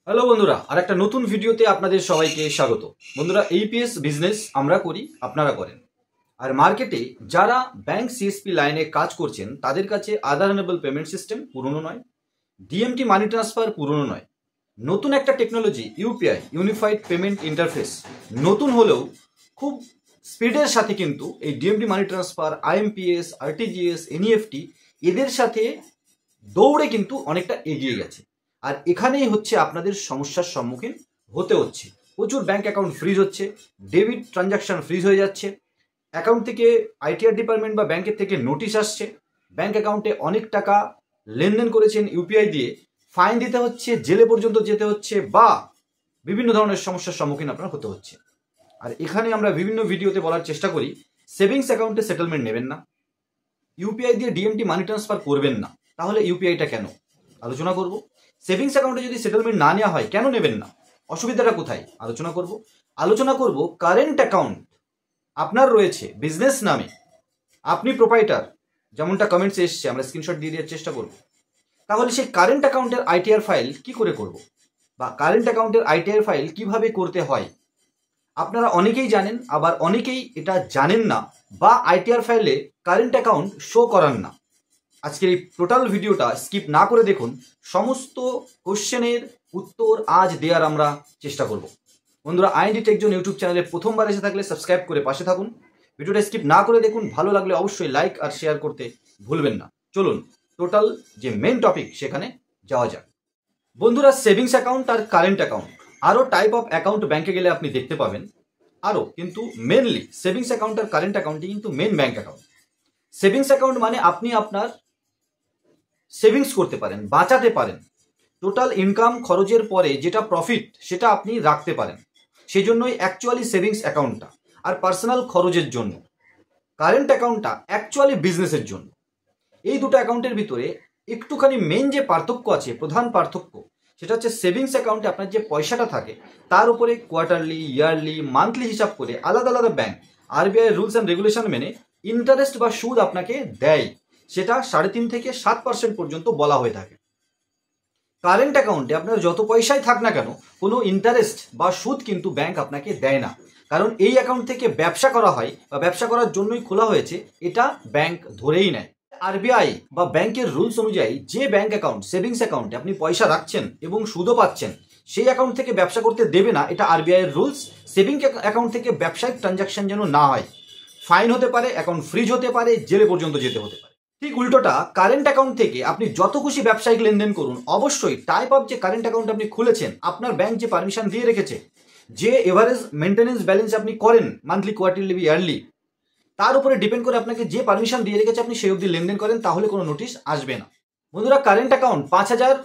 Hello বন্ধুরা, আর একটা নতুন ভিডিওতে আপনাদের সবাইকে স্বাগত। বন্ধুরা, এইপিএস বিজনেস আমরা করি, আপনারা করেন। আর মার্কেটে যারা ব্যাংক সিএসপি লাইনে কাজ করছেন তাদের কাছে আধার এনেবল পেমেন্ট সিস্টেম পুরনো নয়, ডিএমটি মানি ট্রান্সফার পুরনো নয়, নতুন একটা technology UPI unified payment interface নতুন হলেও খুব স্পিডের সাথে কিন্তু এই DMT money transfer, IMPS, RTGS, NEFT এদের সাথে দৌড়ে কিন্তু অনেকটা এগিয়ে গেছে। আর এখানেই হচ্ছে আপনাদের সমস্যার সম্মুখীন হতে হচ্ছে। প্রচুর ব্যাংক অ্যাকাউন্ট ফ্রিজ হচ্ছে, ডেবিট ট্রানজাকশন ফ্রিজ হয়ে যাচ্ছে, অ্যাকাউন্ট থেকে আইটিআর ডিপার্টমেন্ট বা ব্যাংকের থেকে নোটিশ আসছে, ব্যাংক অ্যাকাউন্টে অনেক টাকা লেনদেন করেছেন ইউপিআই দিয়ে, ফাইন দিতে হচ্ছে, জেলে পর্যন্ত যেতে হচ্ছে, বা বিভিন্ন ধরনের সমস্যার সম্মুখীন আপনার হতে হচ্ছে। আর এখানে আমরা বিভিন্ন ভিডিওতে বলার চেষ্টা করি, সেভিংস অ্যাকাউন্টে সেটেলমেন্ট নেবেন না, ইউপিআই দিয়ে ডিএমটি মানি ট্রান্সফার করবেন না। তাহলে ইউপিআইটা কেন আলোচনা করব। সেভিংস অ্যাকাউন্টে যদি সেটেলমেন্ট না নেওয়া হয় কেন নেবেন না, অসুবিধাটা কোথায় আলোচনা করব কারেন্ট অ্যাকাউন্ট আপনার রয়েছে বিজনেস নামে, আপনি প্রোপাইটার, যেমনটা কমেন্টসে এসছে, আমরা স্ক্রিনশট দিয়ে দেওয়ার চেষ্টা করব। তাহলে সেই কারেন্ট অ্যাকাউন্টের আইটিআর ফাইল কি করে করব, বা কারেন্ট অ্যাকাউন্টের আইটিআর ফাইল কিভাবে করতে হয় আপনারা অনেকেই জানেন, আবার অনেকেই এটা জানেন না, বা আইটিআর ফাইলে কারেন্ট অ্যাকাউন্ট শো করান না। আজকের এই টোটাল ভিডিওটা স্কিপ না করে দেখুন, সমস্ত কোশ্চেনের উত্তর আজ দেওয়ার আমরা চেষ্টা করব। বন্ধুরা, আইএনডি টেকজন ইউটিউব চ্যানেলে প্রথমবার এসে থাকলে সাবস্ক্রাইব করে পাশে থাকুন, ভিডিওটা স্কিপ না করে দেখুন, ভালো লাগলে অবশ্যই লাইক আর শেয়ার করতে ভুলবেন না। চলুন টোটাল যে মেন টপিক সেখানে যাওয়া যাক। বন্ধুরা, সেভিংস অ্যাকাউন্ট আর কারেন্ট অ্যাকাউন্ট, আরও টাইপ অফ অ্যাকাউন্ট ব্যাংকে গেলে আপনি দেখতে পাবেন, আরও কিন্তু মেনলি সেভিংস অ্যাকাউন্ট আর কারেন্ট অ্যাকাউন্টই কিন্তু main bank account. Savings account মানে আপনি আপনার সেভিংস করতে পারেন, বাঁচাতে পারেন, টোটাল ইনকাম খরচের পরে যেটা প্রফিট সেটা আপনি রাখতে পারেন, সেই জন্যই অ্যাকচুয়ালি সেভিংস অ্যাকাউন্টটা। আর পার্সোনাল খরচের জন্য কারেন্ট অ্যাকাউন্টটা অ্যাকচুয়ালি বিজনেসের জন্য। এই দুটো অ্যাকাউন্টের ভিতরে একটুখানি মেন যে পার্থক্য আছে, প্রধান পার্থক্য, সেটা হচ্ছে সেভিংস অ্যাকাউন্টে আপনার যে পয়সাটা থাকে তার উপরে কোয়ার্টারলি, ইয়ারলি, মান্থলি হিসাব করে আলাদা আলাদা bank RBI rules and regulation মেনে ইন্টারেস্ট বা সুদ আপনাকে দেয়, সেটা 3.5 থেকে 7% পর্যন্ত বলা হয়ে থাকে। কারেন্ট অ্যাকাউন্টে আপনার যত পয়সাই থাক না কেন, কোনো ইন্টারেস্ট বা সুদ কিন্তু ব্যাংক আপনাকে দেয় না, কারণ এই অ্যাকাউন্ট থেকে ব্যবসা করা হয় বা ব্যবসা করার জন্যই খোলা হয়েছে, এটা ব্যাংক ধরেই নেয়। আরবিআই বা ব্যাংকের রুলস অনুযায়ী যে ব্যাংক অ্যাকাউন্ট সেভিংস অ্যাকাউন্টে আপনি পয়সা রাখছেন এবং সুদও পাচ্ছেন, সেই অ্যাকাউন্ট থেকে ব্যবসা করতে দেবে না, এটা আরবিআই এর রুলস। সেভিংস অ্যাকাউন্ট থেকে ব্যবসায়িক ট্রানজাকশন যেন না হয়, ফাইন হতে পারে, অ্যাকাউন্ট ফ্রিজ হতে পারে, জেলে পর্যন্ত যেতে হতে পারে। ঠিক উল্টোটা, কারেন্ট অ্যাকাউন্ট থেকে আপনি যত খুশি ব্যবসায়িক লেনদেন করুন, অবশ্যই টাইপ অফ যে কারেন্ট অ্যাকাউন্ট আপনি খুলেছেন, আপনার ব্যাংক যে পারমিশন দিয়ে রেখেছে, যে এভারেজ মেনটেনেন্স ব্যালেন্স আপনি করেন মান্থলি, কোয়ার্টারলি, ইয়ারলি, তার উপরে ডিপেন্ড করে আপনাকে যে পারমিশন দিয়ে রেখেছে আপনি সেই অবধি লেনদেন করেন, তাহলে কোনো নোটিশ আসবে না। বন্ধুরা, current account 5,000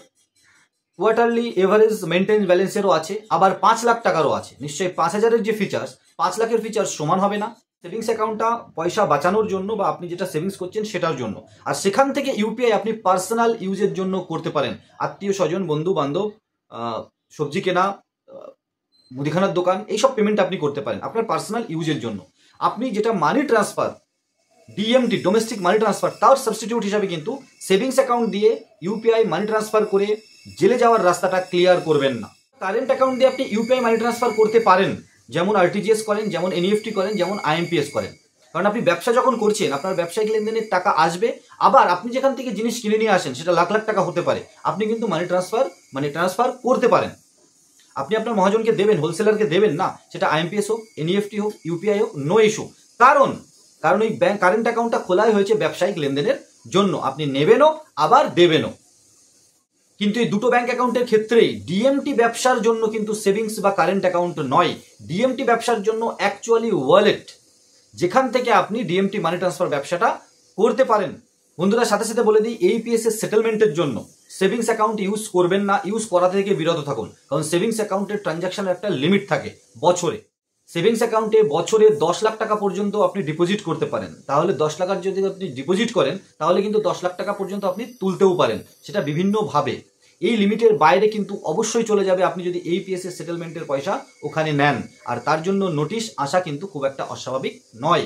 quarterly average maintenance ব্যালেন্সেরও আছে, আবার 5 লাখ টাকারও আছে। নিশ্চয়ই 5,000-এর যে ফিচার্স 5 লাখের ফিচার্স সমান হবে না। সেভিংস অ্যাকাউন্টটা পয়সা বাঁচানোর জন্য বা আপনি যেটা সেভিংস করছেন সেটার জন্য, আর সেখান থেকে ইউপিআই আপনি পার্সোনাল ইউজের জন্য করতে পারেন। আত্মীয় স্বজন, বন্ধু বান্ধব, সবজি কেনা, মুদিখানার দোকান, এইসব পেমেন্ট আপনি করতে পারেন আপনার পার্সোনাল ইউজের জন্য। আপনি যেটা money transfer, DMT domestic money transfer, তার সাবস্টিটিউট হিসাবে কিন্তু সেভিংস অ্যাকাউন্ট দিয়ে ইউপিআই মানি ট্রান্সফার করে জেলে যাওয়ার রাস্তাটা ক্লিয়ার করবেন না। কারেন্ট অ্যাকাউন্ট দিয়ে আপনি ইউপিআই মানি ট্রান্সফার করতে পারেন, যেমন আরটিজিএস করেন, যেমন এনইএফটি করেন, যেমন আইএমপিএস করেন। কারণ আপনি ব্যবসা যখন করছেন, আপনার ব্যবসায়িক লেনদেনের টাকা আসবে, আবার আপনি যেখান থেকে জিনিস কিনে নিয়ে আসেন সেটা লাখ লাখ টাকা হতে পারে, আপনি কিন্তু মানি ট্রান্সফার করতে পারেন। আপনি আপনার মহাজনকে দেবেন, হোলসেলারকে দেবেন না, সেটা আইএমপিএস হোক, এনইএফটি হোক, ইউপিআই হোক, নো ইস্যু। কারণ ওই ব্যাংক কারেন্ট অ্যাকাউন্টটা খোলাই হয়েছে ব্যবসায়িক লেনদেনের জন্য, আপনি নেবেনও আবার দেবেনও। কিন্তু এই দুটো ব্যাংক অ্যাকাউন্টের ক্ষেত্রেই ডিএমটি ব্যবসার জন্য কিন্তু সেভিংস বা কারেন্ট অ্যাকাউন্ট নয়। ডিএমটি ব্যবসার জন্য অ্যাকচুয়ালি ওয়ালেট, যেখান থেকে আপনি ডিএমটি মানি ট্রান্সফার ব্যবসাটা করতে পারেন। বন্ধুরা, সাথে সাথে বলে দিই, এইপিএস এর সেটেলমেন্টের জন্য সেভিংস অ্যাকাউন্ট ইউজ করবেন না, ইউজ করা থেকে বিরত থাকুন। কারণ সেভিংস অ্যাকাউন্টের ট্রানজাকশনের একটা লিমিট থাকে বছরে। সেভিংস অ্যাকাউন্টে বছরে 10 লাখ টাকা পর্যন্ত আপনি ডিপোজিট করতে পারেন। তাহলে 10 লাখের যদি আপনি ডিপোজিট করেন, তাহলে কিন্তু 10 লাখ টাকা পর্যন্ত আপনি তুলতেও পারেন, সেটা বিভিন্নভাবে। এই লিমিটের বাইরে কিন্তু অবশ্যই চলে যাবে আপনি যদি এইপিএস এর সেটেলমেন্টের পয়সা ওখানে নেন, আর তার জন্য নোটিশ আসা কিন্তু খুব একটা অস্বাভাবিক নয়।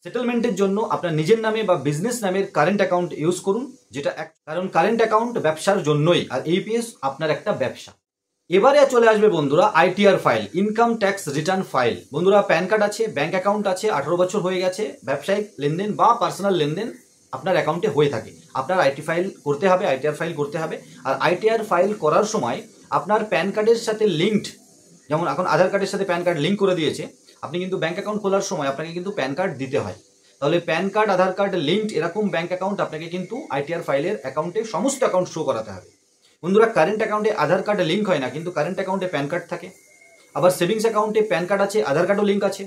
সেটেলমেন্টের জন্য আপনার নিজের নামে বা বিজনেস নামের কারেন্ট অ্যাকাউন্ট ইউজ করুন, যেটা কারণ কারেন্ট অ্যাকাউন্ট ব্যবসার জন্যই, আর এইপিএস আপনার একটা ব্যবসা। এবারে চলে আসবে বন্ধুরা ITR file, income tax return file. বন্ধুরা প্যান কার্ড আছে, ব্যাংক অ্যাকাউন্ট আছে, 18 বছর হয়ে গেছে, ব্যবসায়িক লেনদেন বা পার্সোনাল লেনদেন আপনার অ্যাকাউন্টে হয়ে থাকে, আপনার আইটি ফাইল করতে হবে, আইটিআর ফাইল করতে হবে। আর আইটিআর ফাইল করার সময় আপনার প্যান কার্ডের সাথে লিঙ্কড, যেমন এখন আধার কার্ডের সাথে প্যান কার্ড লিঙ্ক করে দিয়েছে, আপনি কিন্তু ব্যাংক অ্যাকাউন্ট খোলার সময় আপনাকে কিন্তু প্যান কার্ড দিতে হয়। তাহলে প্যান কার্ড, আধার কার্ড লিঙ্কড এরকম ব্যাংক অ্যাকাউন্ট আপনাকে কিন্তু আইটিআর ফাইলের অ্যাকাউন্টে সমস্ত অ্যাকাউন্ট শো করাতে হবে। বন্ধুরা কারেন্ট অ্যাকাউন্টে আধার কার্ড লিঙ্ক হয় না, কিন্তু কারেন্ট অ্যাকাউন্টে প্যান কার্ড থাকে। আবার সেভিংস অ্যাকাউন্টে প্যান কার্ড আছে, আধার কার্ডও লিঙ্ক আছে।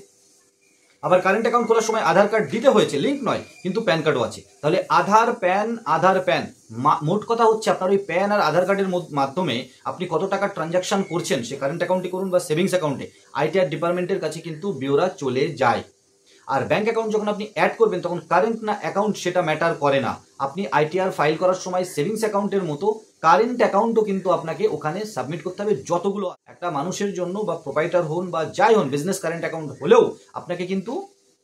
আবার কারেন্ট অ্যাকাউন্ট খোলার সময় আধার কার্ড দিতে হয়েছে, লিঙ্ক নয়, কিন্তু প্যান কার্ডও আছে। তাহলে আধার প্যান, মোট কথা হচ্ছে আপনার ওই প্যান আর আধার কার্ডের মাধ্যমে আপনি কত টাকা ট্রানজাকশন করছেন, সে কারেন্ট অ্যাকাউন্টে করুন বা সেভিংস অ্যাকাউন্টে, আইটিআর ডিপার্টমেন্টের কাছে কিন্তু বিওরা চলে যায়। আর ব্যাংক অ্যাকাউন্ট যখন আপনি অ্যাড করবেন তখন কারেন্ট না অ্যাকাউন্ট সেটা ম্যাটার করে না। আপনি আইটিআর ফাইল করার সময় সেভিংস অ্যাকাউন্টের মতো কারেন্ট অ্যাকাউন্টও কিন্তু আপনাকে ওখানে সাবমিট করতে হবে। যতগুলো একটা মানুষের জন্য বা প্রোপাইটার হন বা যাই হন, বিজনেস কারেন্ট অ্যাকাউন্ট হলেও আপনাকে কিন্তু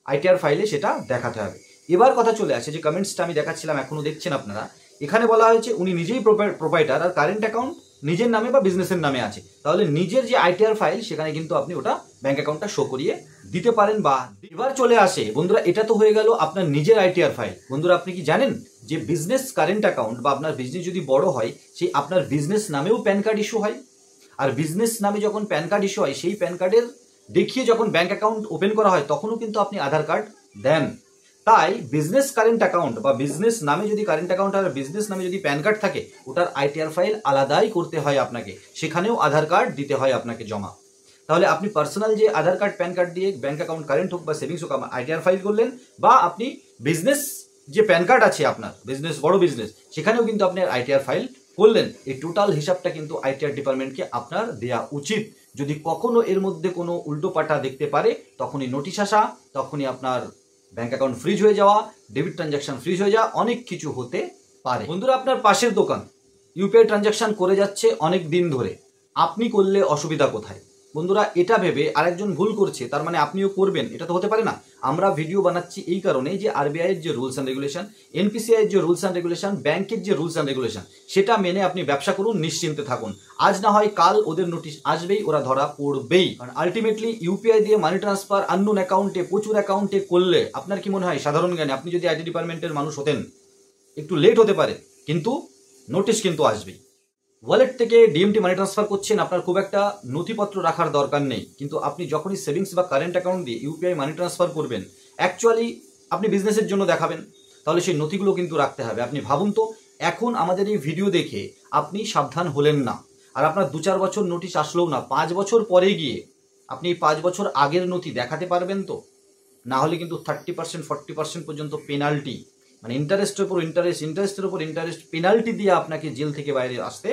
আইটিআর ফাইলে সেটা দেখাতে হবে। এবার কথা চলে আসে যে কমেন্টসটা আমি দেখাচ্ছিলাম, এখনো দেখছেন আপনারা, এখানে বলা হয়েছে উনি নিজেই প্রোপাইটার আর কারেন্ট অ্যাকাউন্ট নিজের নামে বা বিজনেসের নামে আছে। তাহলে নিজের যে আইটিআর ফাইল সেখানে কিন্তু আপনি ওটা ব্যাংক অ্যাকাউন্টটা শো করিয়ে দিতে পারেন। বা এবার চলে আসে বন্ধুরা, এটা তো হয়ে গেল আপনার নিজের আইটিআর ফাইল। বন্ধুরা আপনি কি জানেন যে বিজনেস কারেন্ট অ্যাকাউন্ট বা আপনার বিজনেস যদি বড় হয়, সেই আপনার বিজনেস নামেও প্যান কার্ড ইস্যু হয়। আর বিজনেস নামে যখন প্যান কার্ড ইস্যু হয়, সেই প্যান কার্ডের দেখিয়ে যখন ব্যাংক অ্যাকাউন্ট ওপেন করা হয় তখনও কিন্তু আপনি আধার কার্ড দেন। তাই বিজনেস কারেন্ট অ্যাকাউন্ট বা বিজনেস নামে যদি কারেন্ট অ্যাকাউন্ট আর বিজনেস নামে যদি প্যান কার্ড থাকে, ওটার আইটিআর ফাইল আলাদাই করতে হয় আপনাকে, সেখানেও আধার কার্ড দিতে হয় আপনাকে জমা। তাহলে আপনি পার্সোনাল যে আধার কার্ড প্যান কার্ড দিয়ে ব্যাংক অ্যাকাউন্ট কারেন্ট হোক বা সেভিংস হোক আইটিআর ফাইল করলেন, বা আপনি বিজনেস যে প্যান কার্ড আছে আপনার বিজনেস, বড় বিজনেস, সেখানেও কিন্তু আপনি আইটিআর ফাইল করলেন। এই টোটাল হিসাবটা কিন্তু আইটিআর ডিপার্টমেন্টকে আপনার দেওয়া উচিত। যদি কখনো এর মধ্যে কোনো উল্টোপাল্টা দেখতে পারে, তখনই নোটিশ আসা, তখনই আপনার ব্যাংক অ্যাকাউন্ট ফ্রিজ হয়ে যাওয়া, ডেবিট ট্রানজাকশন ফ্রিজ হয়ে যাওয়া, অনেক কিছু হতে পারে। বন্ধুরা আপনার পাশের দোকান ইউপিআই ট্রানজাকশন করে যাচ্ছে অনেক দিন ধরে, আপনি করলে অসুবিধা কোথায়? বন্ধুরা এটা ভেবে আরেকজন ভুল করছে তার মানে আপনিও করবেন, এটা তো হতে পারে না। আমরা ভিডিও বানাচ্ছি এই কারণে যে আরবিআই এর যে রুলস অ্যান্ড রেগুলেশন, এনপিসিআই এর যে রুলস অ্যান্ড রেগুলেশন, ব্যাংকের যে রুলস অ্যান্ড রেগুলেশন, সেটা মেনে আপনি ব্যবসা করুন, নিশ্চিন্তে থাকুন। আজ না হয় কাল ওদের নোটিশ আসবেই, ওরা ধরা পড়বেই। কারণ আলটিমেটলি ইউপিআই দিয়ে মানি ট্রান্সফার আননোন অ্যাকাউন্টে, প্রচুর অ্যাকাউন্টে করলে আপনার কি মনে হয়, সাধারণ জ্ঞানে আপনি যদি আইটি ডিপার্টমেন্টের মানুষ হতেন, একটু লেট হতে পারে কিন্তু নোটিশ কিন্তু আসবেই। ওয়ালেট থেকে ডিএমটি মানি ট্রান্সফার করছেন, আপনার খুব একটা নথিপত্র রাখার দরকার নেই, কিন্তু আপনি যখনই সেভিংস বা কারেন্ট অ্যাকাউন্ট দিয়ে ইউপিআই মানি ট্রান্সফার করবেন, অ্যাকচুয়ালি আপনি বিজনেসের জন্য দেখাবেন, তাহলে সেই নথিগুলো কিন্তু রাখতে হবে। আপনি ভাবুন তো, এখন আমাদের এই ভিডিও দেখে আপনি সাবধান হলেন না, আর আপনার 2-4 বছর নোটিশ আসলেও না, 5 বছর পরে গিয়ে আপনি 5 বছর আগের নথি দেখাতে পারবেন তো? না হলে কিন্তু 30% 40% পর্যন্ত পেনাল্টি, মানে ইন্টারেস্টের উপর ইন্টারেস্ট, ইন্টারেস্টের উপর ইন্টারেস্ট, পেনাল্টি দিয়ে আপনাকে জেল থেকে বাইরে আসতে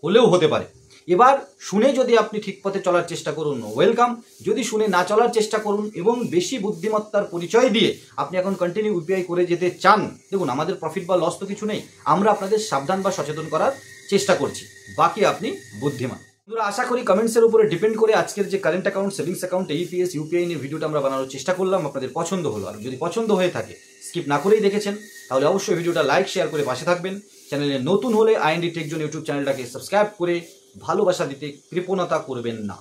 হলেও হতে পারে। এবার শুনে যদি আপনি ঠিক পথে চলার চেষ্টা করুন, ওয়েলকাম। যদি শুনে না চলার চেষ্টা করুন এবং বেশি বুদ্ধিমত্তার পরিচয় দিয়ে আপনি এখন কন্টিনিউ ইউপিআই করে যেতে চান, দেখুন আমাদের প্রফিট বা লস তো কিছু নেই, আমরা আপনাদের সাবধান বা সচেতন করার চেষ্টা করছি, বাকি আপনি বুদ্ধিমান। বন্ধুরা আশা করি কমেন্টসের উপরে ডিপেন্ড করে আজকের যে current account, savings account, EPS, UPI নিয়ে ভিডিওটা আমরা বানানোর চেষ্টা করলাম, আপনাদের পছন্দ হলো। আর যদি পছন্দ হয়ে থাকে, স্কিপ না করেই দেখেছেন, তাহলে অবশ্যই ভিডিওটা লাইক শেয়ার করে পাশে থাকবেন। চ্যানেলে নতুন হলে আইএনডি টেক জোন ইউটিউব চ্যানেলটাকে সাবস্ক্রাইব করে ভালোবাসা দিতে কৃপণতা করবেন না।